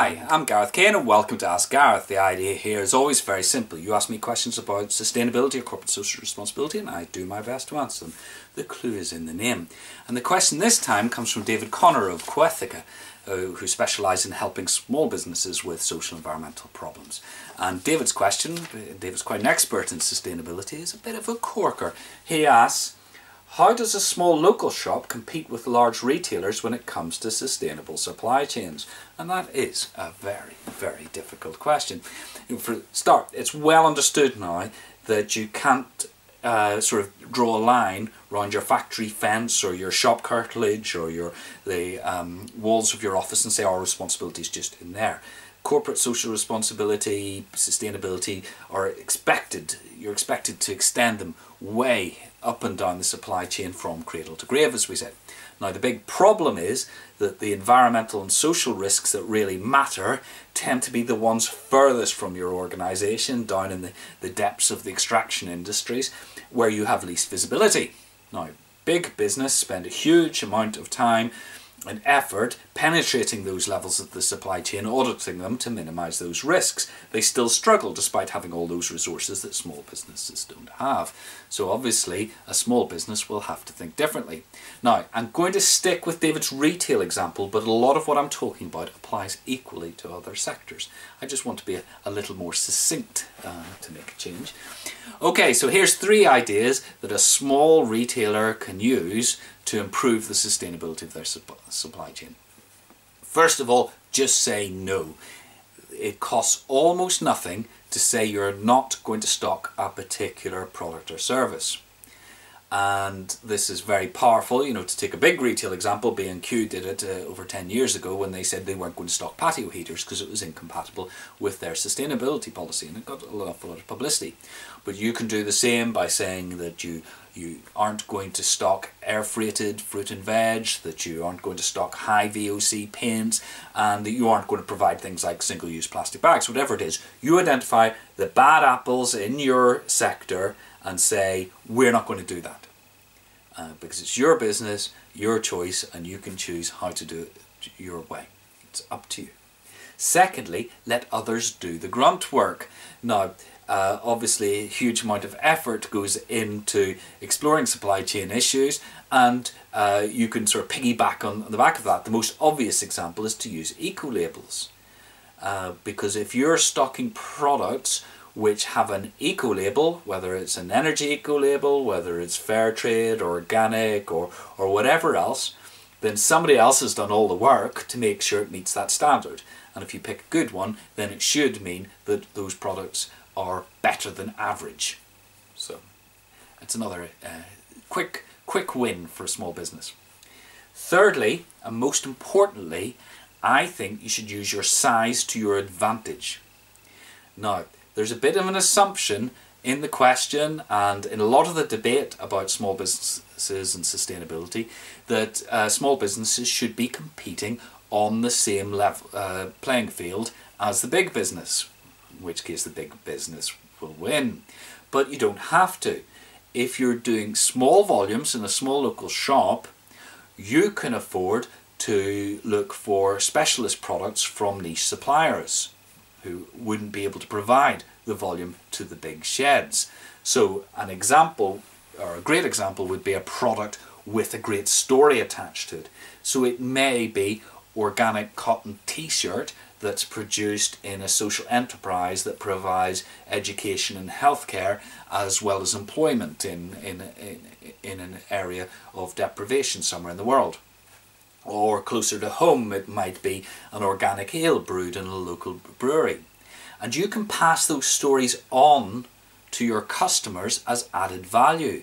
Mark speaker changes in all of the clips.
Speaker 1: Hi, I'm Gareth Kane and welcome to Ask Gareth. The idea here is always very simple. You ask me questions about sustainability or corporate social responsibility and I do my best to answer them. The clue is in the name. And the question this time comes from David Connor of Coethica, who specialise in helping small businesses with social and environmental problems. And David's question, David's quite an expert in sustainability, is a bit of a corker. He asks, how does a small local shop compete with large retailers when it comes to sustainable supply chains? And that is a very, very difficult question. For a start, it's well understood now that you can't sort of draw a line around your factory fence or your shop curtilage or the walls of your office and say our responsibility is just in there. Corporate social responsibility, sustainability are expected, you're expected to extend them way up and down the supply chain from cradle to grave, as we said. Now the big problem is that the environmental and social risks that really matter tend to be the ones furthest from your organisation, down in the depths of the extraction industries, where you have least visibility. Now big business spend a huge amount of time and effort penetrating those levels of the supply chain, auditing them to minimise those risks. They still struggle despite having all those resources that small businesses don't have. So obviously a small business will have to think differently. Now I'm going to stick with David's retail example, but a lot of what I'm talking about applies equally to other sectors. I just want to be a little more succinct to make a change. Okay, so here's 3 ideas that a small retailer can use to improve the sustainability of their supply chain. First of all, just say no. It costs almost nothing to say you're not going to stock a particular product or service. And this is very powerful. You know, to take a big retail example, B&Q did it over 10 years ago when they said they weren't going to stock patio heaters because it was incompatible with their sustainability policy, and it got a lot of publicity. But you can do the same by saying that you aren't going to stock air freighted fruit and veg, that you aren't going to stock high VOC paints, and that you aren't going to provide things like single-use plastic bags. Whatever it is, you identify the bad apples in your sector and say, we're not going to do that. Because it's your business, your choice, and you can choose how to do it your way. It's up to you. Secondly, let others do the grunt work. Now, obviously a huge amount of effort goes into exploring supply chain issues, and you can sort of piggyback on the back of that. The most obvious example is to use eco-labels. Because if you're stocking products which have an eco-label, whether it's an energy eco-label, whether it's fair trade or organic or whatever else, then somebody else has done all the work to make sure it meets that standard. And if you pick a good one, then it should mean that those products are better than average. So it's another quick win for a small business. Thirdly, and most importantly, I think you should use your size to your advantage. Now, there's a bit of an assumption in the question and in a lot of the debate about small businesses and sustainability that small businesses should be competing on the same level, playing field as the big business, in which case the big business will win. But you don't have to. If you're doing small volumes in a small local shop, you can afford to look for specialist products from niche suppliers who wouldn't be able to provide the volume to the big sheds. So an example, or a great example, would be a product with a great story attached to it. So it may be organic cotton t-shirt that's produced in a social enterprise that provides education and healthcare as well as employment in an area of deprivation somewhere in the world. Or closer to home, it might be an organic ale brewed in a local brewery. And you can pass those stories on to your customers as added value.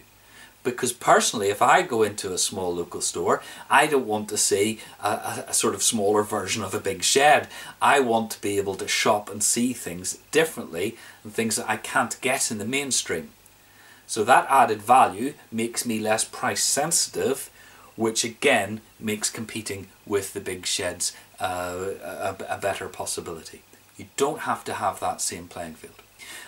Speaker 1: Because personally, if I go into a small local store, I don't want to see a sort of smaller version of a big shed. I want to be able to shop and see things differently and things that I can't get in the mainstream. So that added value makes me less price sensitive, which again makes competing with the big sheds a better possibility. You don't have to have that same playing field.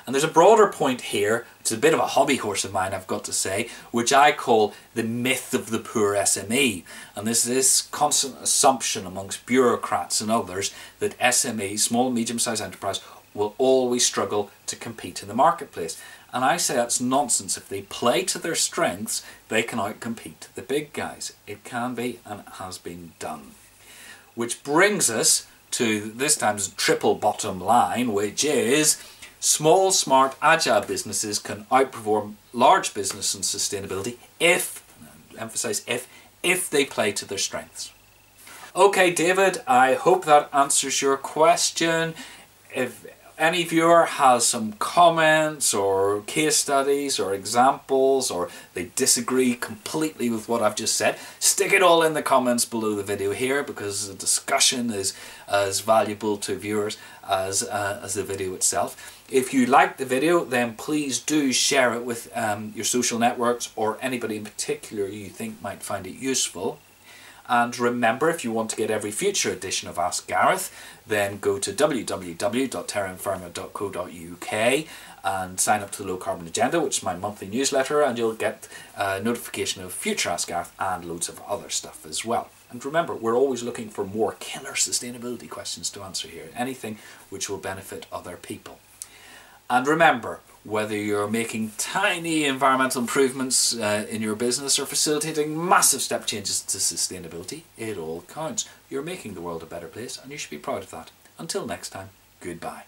Speaker 1: And there's a broader point here, it's a bit of a hobby horse of mine, I've got to say, which I call the myth of the poor SME. And there's this constant assumption amongst bureaucrats and others that SMEs, small and medium-sized enterprise, will always struggle to compete in the marketplace. And I say that's nonsense. If they play to their strengths, they can outcompete the big guys. It can be, and it has been done. Which brings us to this time's triple bottom line, which is small, smart, agile businesses can outperform large business in sustainability if, emphasize if they play to their strengths. Okay, David, I hope that answers your question. If any viewer has some comments or case studies or examples, or they disagree completely with what I've just said, stick it all in the comments below the video here, because the discussion is as valuable to viewers as the video itself. If you like the video, then please do share it with your social networks or anybody in particular you think might find it useful. And remember, if you want to get every future edition of Ask Gareth, then go to www.terrainfirma.co.uk and sign up to the Low Carbon Agenda, which is my monthly newsletter, and you'll get a notification of future Ask Gareth and loads of other stuff as well. And remember, we're always looking for more killer sustainability questions to answer here, anything which will benefit other people. And remember, whether you're making tiny environmental improvements in your business or facilitating massive step changes to sustainability, it all counts. You're making the world a better place, and you should be proud of that. Until next time, goodbye.